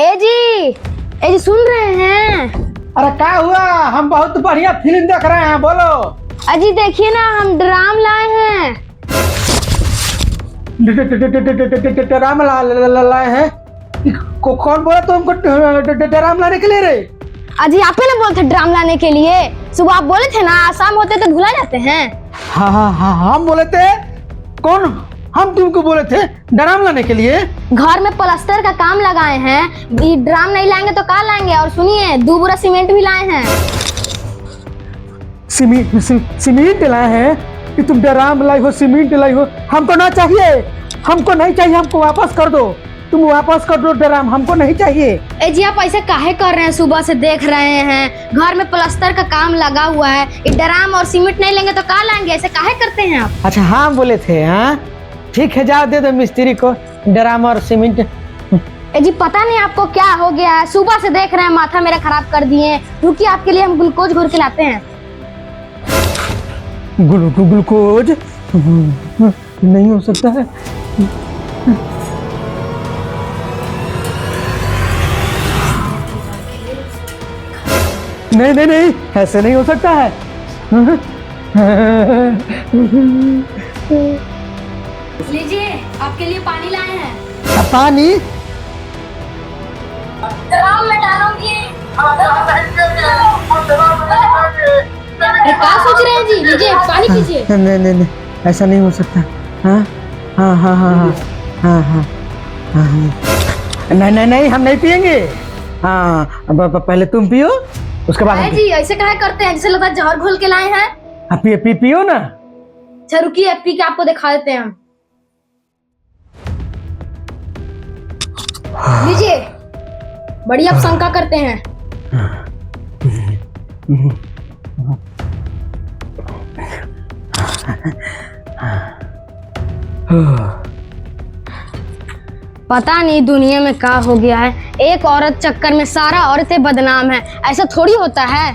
ए जी सुन रहे हैं? अरे क्या हुआ? हम बहुत बढ़िया फिल्म देख रहे हैं, बोलो। अजी देखिए ना, हम ड्राम लाए हैं। ड्राम लाए हैं? कौन बोला तुमको ड्राम लाने के लिए रे? अजी आप ही ना बोलते ड्राम लाने के लिए। सुबह आप बोले थे ना, शाम होते तो भुला जाते हैं। हाँ हम बोले थे। कौन? हम तुमको बोले थे ड्राम लाने के लिए। घर में प्लास्टर का काम लगाए हैं, ड्राम नहीं लाएंगे तो कहाँ लाएंगे? और सुनिए, 2 बोरा सीमेंट भी लाए हैं। सीमेंट लाए हैं कि तुम ड्राम लाई हो, सीमेंट लाई हो? हमको ना चाहिए, हमको नहीं चाहिए, हमको वापस कर दो। तुम वापस कर दो ड्राम, हमको नहीं चाहिए। ए जी आप ऐसे काहे कर रहे हैं? सुबह से देख रहे हैं घर में प्लास्टर का काम लगा हुआ है, ये ड्राम और सीमेंट नहीं लेंगे तो कहाँ लाएंगे? ऐसे काहे करते हैं आप? अच्छा हाँ बोले थे। हाँ ठीक है, जाओ दे दो मिस्त्री को ड्राम और सीमेंट। ए जी पता नहीं आपको क्या हो गया है, सुबह से देख रहे हैं माथा मेरा खराब कर दिए। रुकिए आपके लिए हम ग्लूकोज घोर के लाते हैं। ग्लूकोज नहीं हो सकता है। नहीं ऐसे नहीं हो सकता है। लीजिए आपके लिए पानी लाए हैं। पानी? ड्राम में डालूंगी। क्या सोच रहे हैं जी? लीजिए पानी पीजिए। नहीं ऐसा नहीं हो सकता। हाँ नहीं हम नहीं पिएंगे। हाँ पहले तुम पियो, उसके बाद जी ऐसे काहे करते हैं? जैसे लगता है जहर घोल के लाए हैं। पियो ना। अच्छा रुकिए, पी के आपको दिखा देते हैं हम। लीजिए, बड़ी आप शंका करते हैं। पता नहीं दुनिया में क्या हो गया है, एक औरत चक्कर में सारा औरतें बदनाम है। ऐसा थोड़ी होता है।